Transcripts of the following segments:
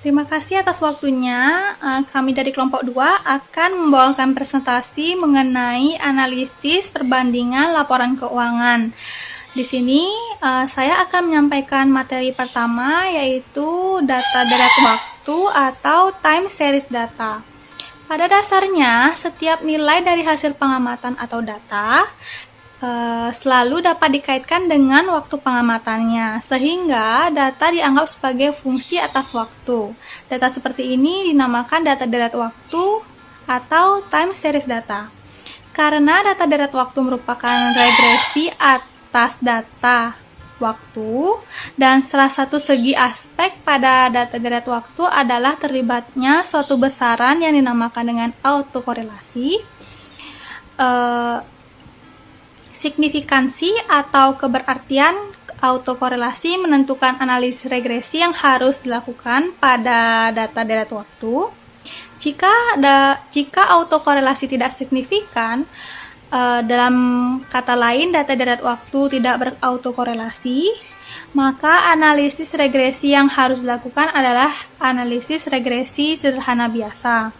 Terima kasih atas waktunya. Kami dari kelompok 2 akan membawakan presentasi mengenai analisis perbandingan laporan keuangan. Di sini saya akan menyampaikan materi pertama, yaitu data deret waktu atau time series data. Pada dasarnya, setiap nilai dari hasil pengamatan atau data selalu dapat dikaitkan dengan waktu pengamatannya, sehingga data dianggap sebagai fungsi atas waktu. Data seperti ini dinamakan data deret waktu atau time series data. Karena data deret waktu merupakan regresi atas data waktu, dan salah satu segi aspek pada data deret waktu adalah terlibatnya suatu besaran yang dinamakan dengan autokorelasi. Signifikansi atau keberartian autokorelasi menentukan analisis regresi yang harus dilakukan pada data deret waktu. Jika autokorelasi tidak signifikan, dalam kata lain data deret waktu tidak berautokorelasi, maka analisis regresi yang harus dilakukan adalah analisis regresi sederhana biasa.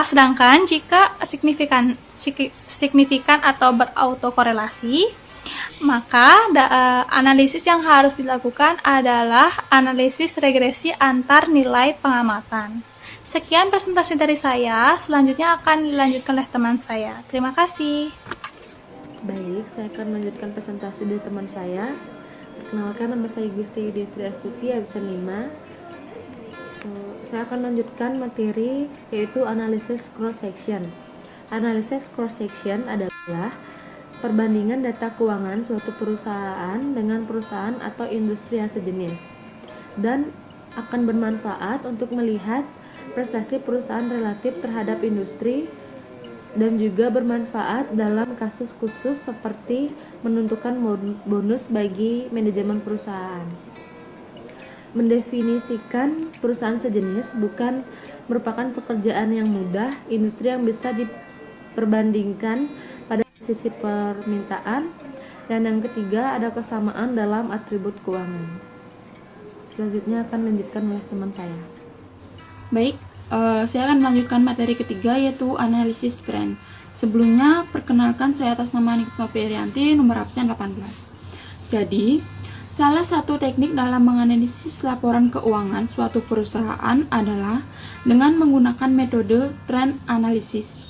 Sedangkan jika signifikan atau berautokorelasi, maka analisis yang harus dilakukan adalah analisis regresi antar nilai pengamatan. Sekian presentasi dari saya, selanjutnya akan dilanjutkan oleh teman saya. Terima kasih. Baik, saya akan melanjutkan presentasi dari teman saya. Perkenalkan, nama saya Gusti Yudhistri Astuti, absen 5. Saya akan lanjutkan materi, yaitu analisis cross section. Analisis cross section adalah perbandingan data keuangan suatu perusahaan dengan perusahaan atau industri yang sejenis, dan akan bermanfaat untuk melihat prestasi perusahaan relatif terhadap industri, dan juga bermanfaat dalam kasus khusus seperti menentukan bonus bagi manajemen perusahaan. Mendefinisikan perusahaan sejenis bukan merupakan pekerjaan yang mudah. Industri yang bisa diperbandingkan pada sisi permintaan, dan yang ketiga ada kesamaan dalam atribut keuangan. Selanjutnya akan lanjutkan oleh teman saya. Baik, saya akan melanjutkan materi ketiga, yaitu analisis trend. Sebelumnya, perkenalkan, saya atas nama Nikita Nopriyanti, nomor absen 18. Jadi, salah satu teknik dalam menganalisis laporan keuangan suatu perusahaan adalah dengan menggunakan metode trend analysis.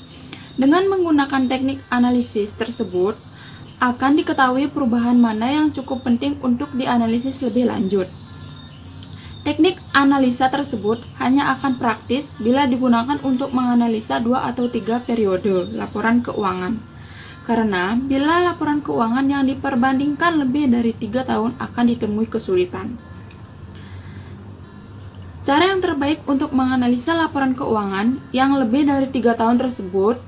Dengan menggunakan teknik analisis tersebut, akan diketahui perubahan mana yang cukup penting untuk dianalisis lebih lanjut. Teknik analisa tersebut hanya akan praktis bila digunakan untuk menganalisa 2 atau 3 periode laporan keuangan. Karena bila laporan keuangan yang diperbandingkan lebih dari 3 tahun akan ditemui kesulitan. Cara yang terbaik untuk menganalisa laporan keuangan yang lebih dari 3 tahun tersebut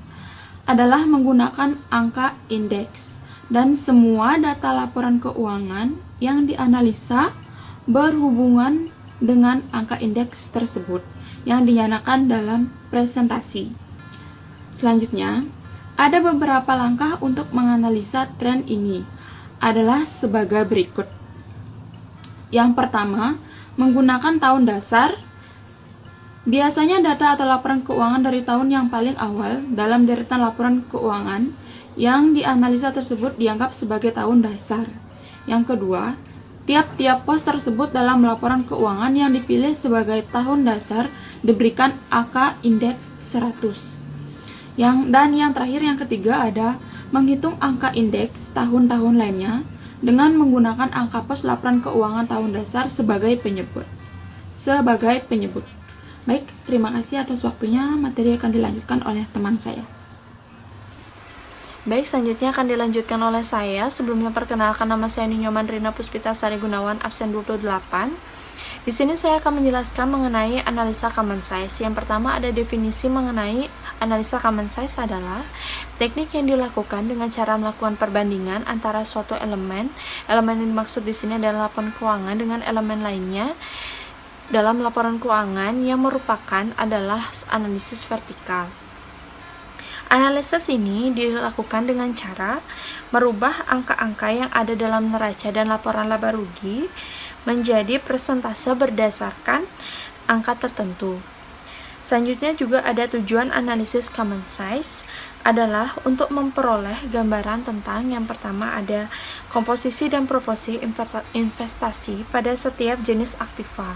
adalah menggunakan angka indeks, dan semua data laporan keuangan yang dianalisa berhubungan dengan angka indeks tersebut yang dinyatakan dalam presentasi. Selanjutnya, ada beberapa langkah untuk menganalisa tren ini adalah sebagai berikut. Yang pertama, menggunakan tahun dasar. Biasanya data atau laporan keuangan dari tahun yang paling awal dalam deretan laporan keuangan yang dianalisa tersebut dianggap sebagai tahun dasar. Yang kedua, tiap-tiap pos tersebut dalam laporan keuangan yang dipilih sebagai tahun dasar diberikan angka indeks 100. Dan yang terakhir, yang ketiga, ada menghitung angka indeks tahun-tahun lainnya dengan menggunakan angka pos laporan keuangan tahun dasar sebagai penyebut. Baik, terima kasih atas waktunya. Materi akan dilanjutkan oleh teman saya. Baik, selanjutnya akan dilanjutkan oleh saya. Sebelumnya perkenalkan, nama saya Ninyoman Rina Puspita Sari Gunawan, absen 28. Di sini saya akan menjelaskan mengenai analisa common size. Yang pertama, ada definisi mengenai analisa common size adalah teknik yang dilakukan dengan cara melakukan perbandingan antara suatu elemen. Elemen yang dimaksud di sini adalah laporan keuangan dengan elemen lainnya dalam laporan keuangan yang merupakan adalah analisis vertikal. Analisis ini dilakukan dengan cara merubah angka-angka yang ada dalam neraca dan laporan laba rugi menjadi persentase berdasarkan angka tertentu. Selanjutnya juga ada tujuan analisis common size adalah untuk memperoleh gambaran tentang yang pertama ada komposisi dan proporsi investasi pada setiap jenis aktiva.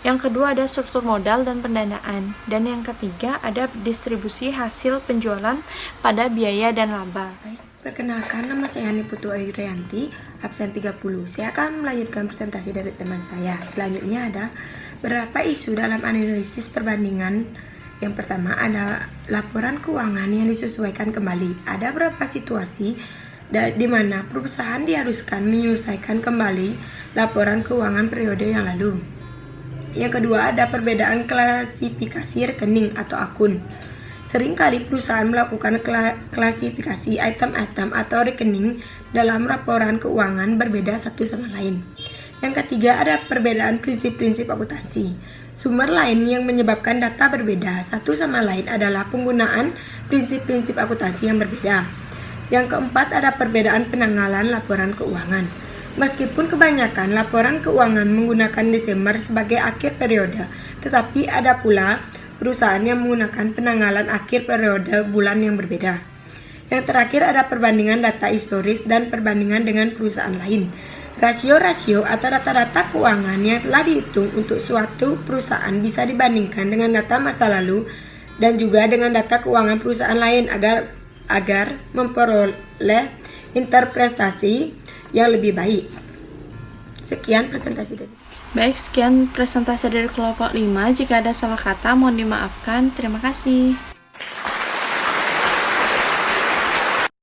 Yang kedua ada struktur modal dan pendanaan. Dan yang ketiga ada distribusi hasil penjualan pada biaya dan laba. Perkenalkan, nama saya Hani Putu Ayurianti, absen 30. Saya akan melanjutkan presentasi dari teman saya. Selanjutnya ada beberapa isu dalam analisis perbandingan. Yang pertama ada laporan keuangan yang disesuaikan kembali. Ada beberapa situasi di mana perusahaan diharuskan menyesuaikan kembali laporan keuangan periode yang lalu. Yang kedua ada perbedaan klasifikasi rekening atau akun. Seringkali perusahaan melakukan klasifikasi item-item atau rekening dalam laporan keuangan berbeda satu sama lain. Yang ketiga ada perbedaan prinsip-prinsip akuntansi. Sumber lain yang menyebabkan data berbeda satu sama lain adalah penggunaan prinsip-prinsip akuntansi yang berbeda. Yang keempat ada perbedaan penanggalan laporan keuangan. Meskipun kebanyakan laporan keuangan menggunakan Desember sebagai akhir periode, tetapi ada pula perusahaan yang menggunakan penanggalan akhir periode bulan yang berbeda. Yang terakhir ada perbandingan data historis dan perbandingan dengan perusahaan lain. Rasio-rasio atau data-data keuangan yang telah dihitung untuk suatu perusahaan bisa dibandingkan dengan data masa lalu dan juga dengan data keuangan perusahaan lain agar memperoleh interpretasi yang lebih baik. Sekian presentasi dari Baik, sekian presentasi dari kelompok 5. Jika ada salah kata mohon dimaafkan. Terima kasih.